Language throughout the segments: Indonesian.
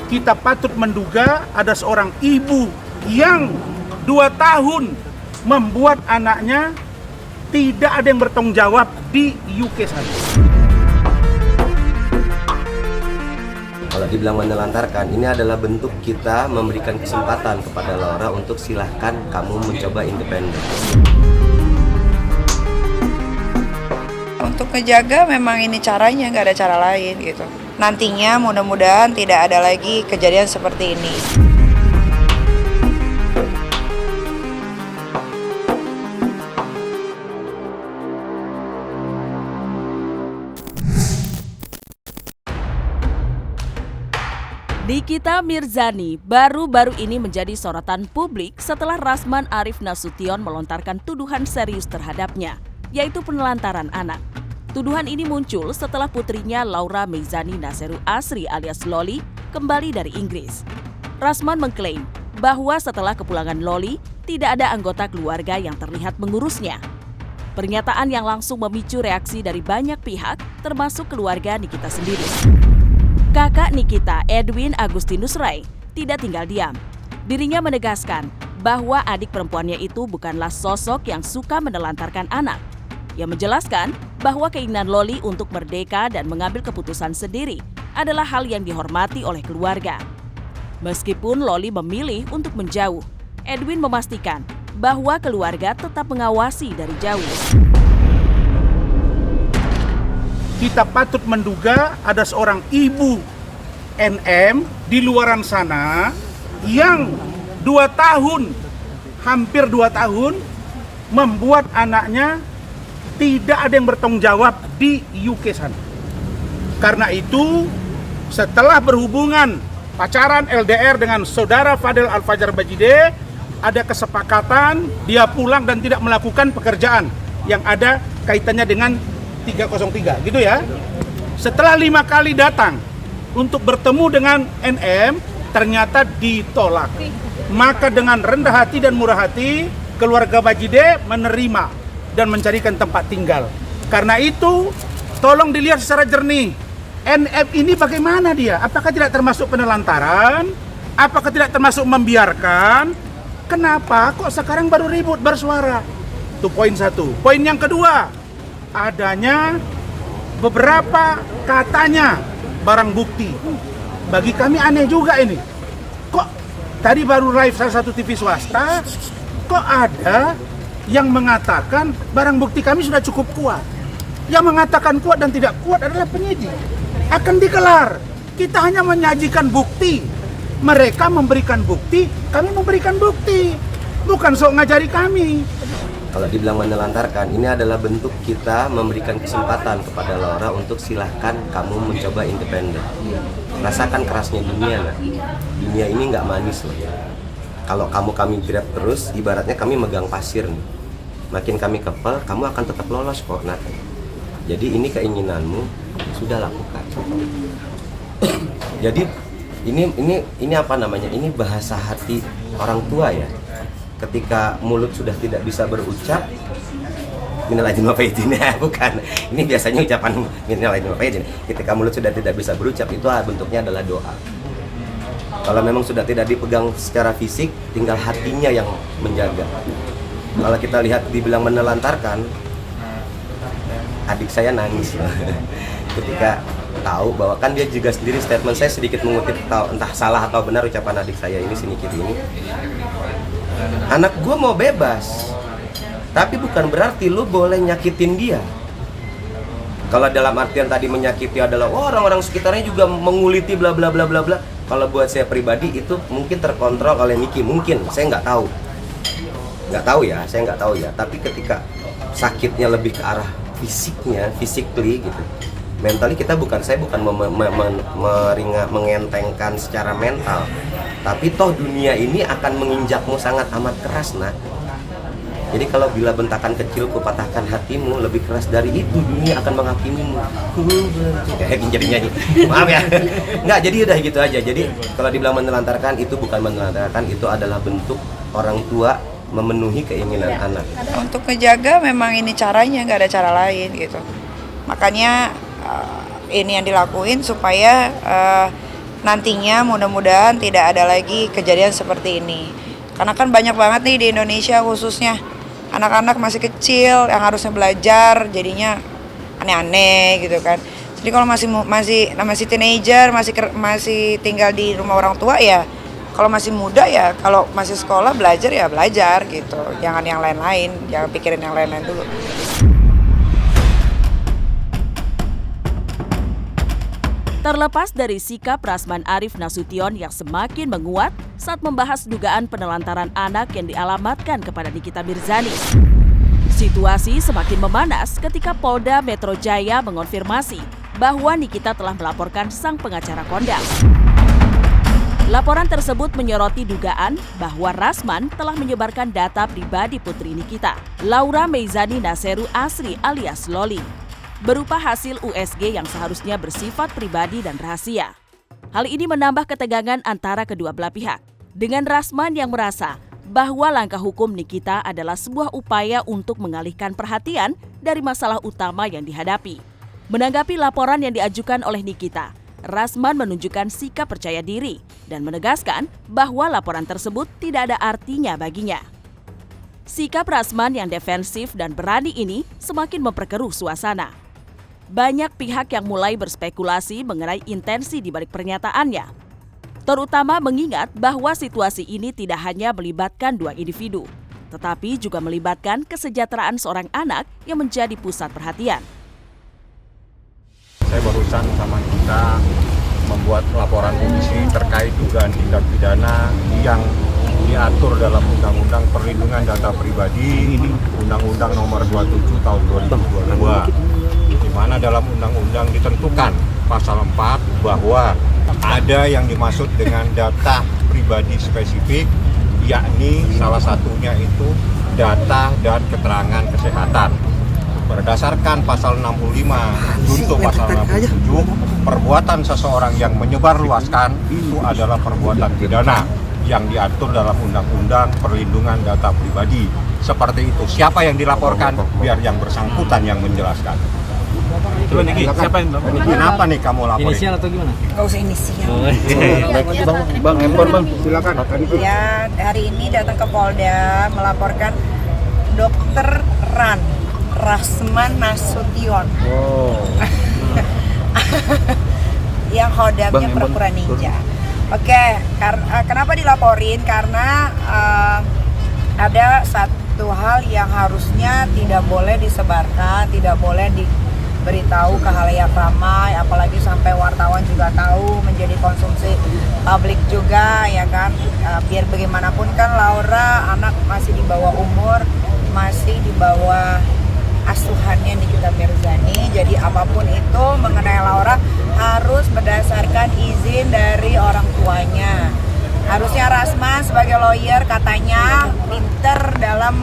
kita patut menduga ada seorang ibu yang 2 tahun membuat anaknya tidak ada yang bertanggung jawab di UK sana. Kalau dibilang menelantarkan, ini adalah bentuk kita memberikan kesempatan kepada Laura untuk silahkan kamu mencoba independen. Untuk ngejaga memang ini caranya, nggak ada cara lain gitu. Nantinya mudah-mudahan tidak ada lagi kejadian seperti ini. Nikita Mirzani baru-baru ini menjadi sorotan publik setelah Rasman Arif Nasution melontarkan tuduhan serius terhadapnya, yaitu penelantaran anak. Tuduhan ini muncul setelah putrinya Laura Meizani Naseru Asri alias Loli kembali dari Inggris. Rasman mengklaim bahwa setelah kepulangan Loli, tidak ada anggota keluarga yang terlihat mengurusnya. Pernyataan yang langsung memicu reaksi dari banyak pihak, termasuk keluarga Nikita sendiri. Kakak Nikita, Edwin Agustinus Rai, tidak tinggal diam. Dirinya menegaskan bahwa adik perempuannya itu bukanlah sosok yang suka menelantarkan anak. Ia menjelaskan bahwa keinginan Loli untuk merdeka dan mengambil keputusan sendiri adalah hal yang dihormati oleh keluarga. Meskipun Loli memilih untuk menjauh, Edwin memastikan bahwa keluarga tetap mengawasi dari jauh. Kita patut menduga ada seorang ibu NM di luaran sana yang 2 tahun, hampir 2 tahun membuat anaknya tidak ada yang bertanggung jawab di UK sana. Karena itu, setelah berhubungan pacaran LDR dengan saudara Fadel Al-Fajar Bajide, ada kesepakatan dia pulang dan tidak melakukan pekerjaan yang ada kaitannya dengan 303, gitu ya. Setelah 5 kali datang untuk bertemu dengan NM, ternyata ditolak. Maka dengan rendah hati dan murah hati, keluarga Bajide menerima dan mencarikan tempat tinggal. Karena itu, tolong dilihat secara jernih. NM ini bagaimana dia? Apakah tidak termasuk penelantaran? Apakah tidak termasuk membiarkan? Kenapa kok sekarang baru ribut bersuara? Itu poin 1. Poin yang kedua, adanya beberapa katanya barang bukti. Bagi kami aneh juga ini. Kok tadi baru live salah satu TV swasta, kok ada yang mengatakan barang bukti kami sudah cukup kuat. Yang mengatakan kuat dan tidak kuat adalah penyidik. Akan dikelar. Kita hanya menyajikan bukti. Mereka memberikan bukti, kami memberikan bukti. Bukan sok ngajari kami. Kalau dibilang menelantarkan, ini adalah bentuk kita memberikan kesempatan kepada Laura untuk silahkan kamu mencoba independen. Rasakan kerasnya dunia, nah. Dunia ini nggak manis loh. Kalau kami grab terus, ibaratnya kami megang pasir nih. Makin kami kepel, kamu akan tetap lolos kok, Nat. Jadi ini keinginanmu, sudah lakukan. Jadi ini apa namanya? Ini bahasa hati orang tua ya. Ketika mulut sudah tidak bisa berucap, minal aidin wal faizin, bukan. Ini biasanya ucapan minal aidin wal faizin. Ketika mulut sudah tidak bisa berucap, itu bentuknya adalah doa. Kalau memang sudah tidak dipegang secara fisik, tinggal hatinya yang menjaga. Kalau kita lihat dibilang menelantarkan, adik saya nangis loh. Ketika tahu bahwa kan dia juga sendiri statement saya sedikit mengutip entah salah atau benar ucapan adik saya ini sedikit ini. Anak gue mau bebas, tapi bukan berarti lu boleh nyakitin dia. Kalau dalam artian tadi menyakiti adalah orang-orang sekitarnya juga menguliti bla bla bla bla bla. Kalau buat saya pribadi itu mungkin terkontrol oleh Niki, mungkin saya nggak tahu ya, saya nggak tahu ya. Tapi ketika sakitnya lebih ke arah fisiknya, physically gitu. Mentally saya bukan mengentengkan secara mental, tapi toh dunia ini akan menginjakmu sangat amat keras, nah. Jadi kalau bila bentakan kecilku patahkan hatimu, lebih keras dari itu dunia akan menghakimimu. Kayak jadi nyanyi. Maaf ya. Nggak, jadi udah gitu aja. Jadi kalau dibilang menelantarkan, itu bukan menelantarkan, itu adalah bentuk orang tua memenuhi keinginan anak. Untuk ngejaga memang ini caranya, nggak ada cara lain gitu. Makanya ini yang dilakuin supaya nantinya mudah-mudahan tidak ada lagi kejadian seperti ini. Karena kan banyak banget nih di Indonesia khususnya anak-anak masih kecil yang harusnya belajar jadinya aneh-aneh gitu kan. Jadi kalau masih teenager, masih tinggal di rumah orang tua ya, kalau masih muda ya, kalau masih sekolah belajar ya belajar gitu. Jangan yang lain-lain, jangan pikirin yang lain-lain dulu. Terlepas dari sikap Rasman Arif Nasution yang semakin menguat saat membahas dugaan penelantaran anak yang dialamatkan kepada Nikita Mirzani, situasi semakin memanas ketika Polda Metro Jaya mengonfirmasi bahwa Nikita telah melaporkan sang pengacara kondang. Laporan tersebut menyoroti dugaan bahwa Rasman telah menyebarkan data pribadi putri Nikita, Laura Meizani Naseru Asri alias Loli, berupa hasil USG yang seharusnya bersifat pribadi dan rahasia. Hal ini menambah ketegangan antara kedua belah pihak, dengan Rasman yang merasa bahwa langkah hukum Nikita adalah sebuah upaya untuk mengalihkan perhatian dari masalah utama yang dihadapi. Menanggapi laporan yang diajukan oleh Nikita, Rasman menunjukkan sikap percaya diri dan menegaskan bahwa laporan tersebut tidak ada artinya baginya. Sikap Rasman yang defensif dan berani ini semakin memperkeruh suasana. Banyak pihak yang mulai berspekulasi mengenai intensi di balik pernyataannya, terutama mengingat bahwa situasi ini tidak hanya melibatkan dua individu, tetapi juga melibatkan kesejahteraan seorang anak yang menjadi pusat perhatian. Saya barusan sama kita membuat laporan polisi terkait dugaan tindak pidana yang diatur dalam Undang-Undang Perlindungan Data Pribadi, Undang-Undang Nomor 27 Tahun 2022, di mana dalam undang-undang ditentukan pasal 4 bahwa ada yang dimaksud dengan data pribadi spesifik, yakni salah satunya itu data dan keterangan kesehatan. Berdasarkan pasal 65 junto pasal 67, perbuatan seseorang yang menyebarluaskan itu adalah perbuatan pidana yang diatur dalam Undang-Undang Perlindungan Data Pribadi. Seperti itu. Siapa yang dilaporkan? Biar yang bersangkutan yang menjelaskan. Coba Niki, siapa yang lapor? Kenapa nih kamu laporin? Inisial atau gimana? Gak usah inisial. Bang, handphone bang, silakan. Ya, hari ini datang ke Polda melaporkan Dokter Rasman Nasution. Yang hodamnya Perpura Ninja. Oke, kenapa dilaporin? Karena ada satu hal yang harusnya tidak boleh disebarkan, tidak boleh diberitahu ke khalayak ramai, apalagi sampai wartawan juga tahu, menjadi konsumsi publik juga, ya kan? Biar bagaimanapun kan Laura anak masih di bawah umur, masih di bawah asuhannya Nikita Mirzani, jadi apapun itu mengenai Laura harus berdasarkan izin dari orang tuanya. Harusnya Rasman sebagai lawyer katanya pinter dalam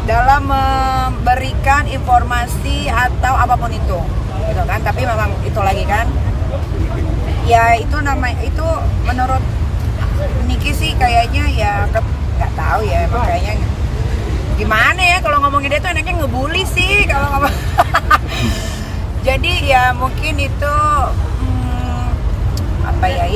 dalam memberikan informasi atau apapun itu, gitu kan? Tapi memang itu lagi kan, ya itu menurut Niki sih kayaknya ya nggak tahu ya, emang kayaknya gimana ya kalau ngomongin dia tuh enaknya ngebully sih kalau ngomong. Jadi ya mungkin itu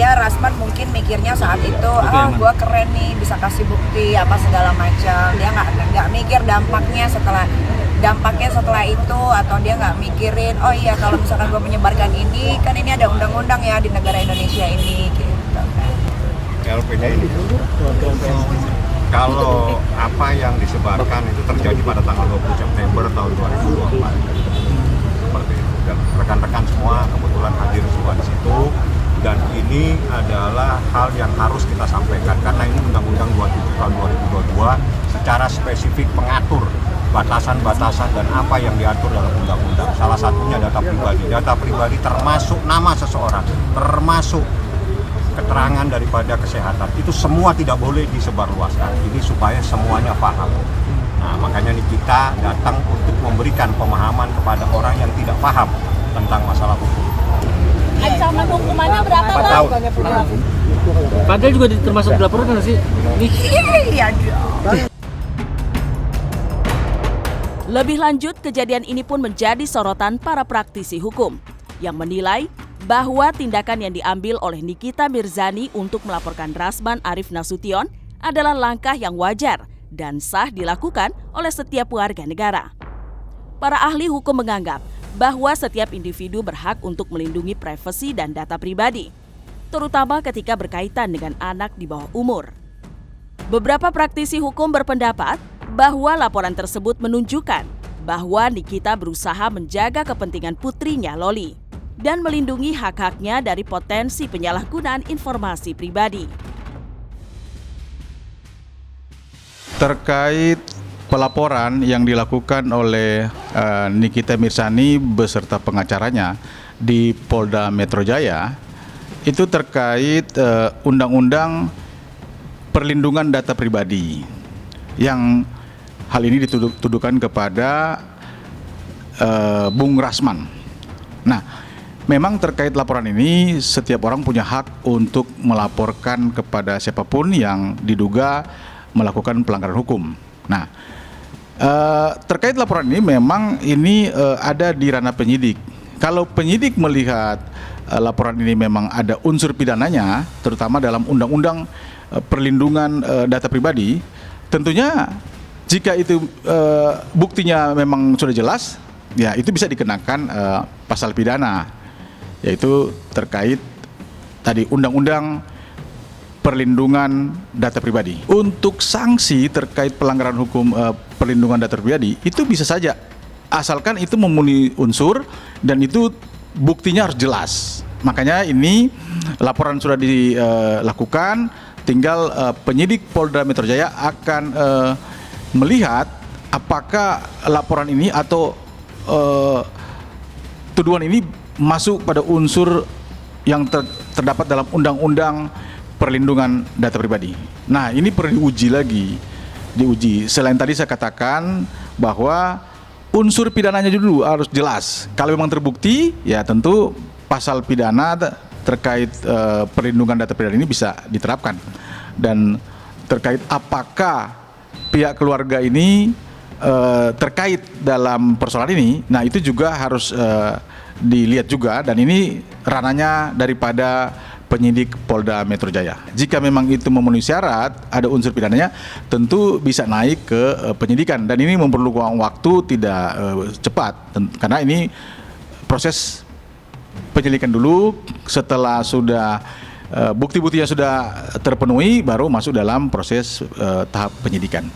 Rasman mungkin mikirnya saat itu gua keren nih bisa kasih bukti apa segala macam. Dia nggak mikir dampaknya setelah itu, atau dia nggak mikirin oh iya kalau misalkan gua menyebarkan ini kan ini ada undang-undang ya di negara Indonesia ini gitu kan. LPD ini kalau apa yang disebarkan itu terjadi pada tanggal 20 September tahun 2024 seperti itu, dan rekan-rekan semua kebetulan hadir semua di situ, dan ini adalah hal yang harus kita sampaikan karena ini Undang-Undang 27 tahun 2022 secara spesifik mengatur batasan-batasan dan apa yang diatur dalam undang-undang. Salah satunya data pribadi termasuk nama seseorang, termasuk keterangan daripada kesehatan, itu semua tidak boleh disebarluaskan. Ini supaya semuanya paham. Nah, makanya kita datang untuk memberikan pemahaman kepada orang yang tidak paham tentang masalah hukum. Ancaman hukumannya berapa, Bang? 4 tahun. Padahal juga termasuk dilaporkan sih? Iya dong. Lebih lanjut, kejadian ini pun menjadi sorotan para praktisi hukum yang menilai bahwa tindakan yang diambil oleh Nikita Mirzani untuk melaporkan Rasman Arif Nasution adalah langkah yang wajar dan sah dilakukan oleh setiap warga negara. Para ahli hukum menganggap bahwa setiap individu berhak untuk melindungi privasi dan data pribadi, terutama ketika berkaitan dengan anak di bawah umur. Beberapa praktisi hukum berpendapat bahwa laporan tersebut menunjukkan bahwa Nikita berusaha menjaga kepentingan putrinya Loli dan melindungi hak-haknya dari potensi penyalahgunaan informasi pribadi. Terkait pelaporan yang dilakukan oleh Nikita Mirzani beserta pengacaranya di Polda Metro Jaya, itu terkait Undang-Undang Perlindungan Data Pribadi yang hal ini dituduhkan kepada Bung Rasman. Nah, memang terkait laporan ini setiap orang punya hak untuk melaporkan kepada siapapun yang diduga melakukan pelanggaran hukum. Nah, terkait laporan ini memang ini ada di ranah penyidik. Kalau penyidik melihat laporan ini memang ada unsur pidananya, terutama dalam Undang-Undang Perlindungan Data Pribadi, tentunya jika itu buktinya memang sudah jelas, ya itu bisa dikenakan pasal pidana, yaitu terkait tadi Undang-Undang Perlindungan Data Pribadi. Untuk sanksi terkait pelanggaran hukum perlindungan data pribadi itu bisa saja, asalkan itu memenuhi unsur dan itu buktinya harus jelas. Makanya ini laporan sudah dilakukan, tinggal penyidik Polda Metro Jaya akan melihat apakah laporan ini atau tuduhan ini masuk pada unsur yang terdapat dalam Undang-Undang Perlindungan Data Pribadi. Nah, ini perlu diuji. Selain tadi saya katakan bahwa unsur pidananya dulu harus jelas. Kalau memang terbukti, ya tentu pasal pidana terkait perlindungan data pribadi ini bisa diterapkan. Dan terkait apakah pihak keluarga ini terkait dalam persoalan ini, nah itu juga harus dilihat juga, dan ini ranahnya daripada penyidik Polda Metro Jaya. Jika memang itu memenuhi syarat, ada unsur pidananya, tentu bisa naik ke penyidikan, dan ini memerlukan waktu tidak cepat, karena ini proses penyelidikan dulu. Setelah sudah bukti-buktinya sudah terpenuhi, baru masuk dalam proses tahap penyidikan.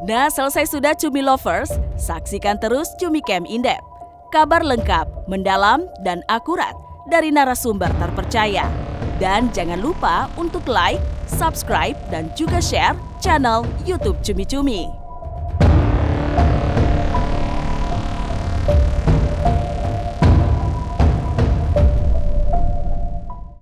Nah, selesai sudah Cumi Lovers, saksikan terus Cumi Camp In-Depth. Kabar lengkap, mendalam, dan akurat dari narasumber terpercaya. Dan jangan lupa untuk like, subscribe, dan juga share channel YouTube Cumi Cumi.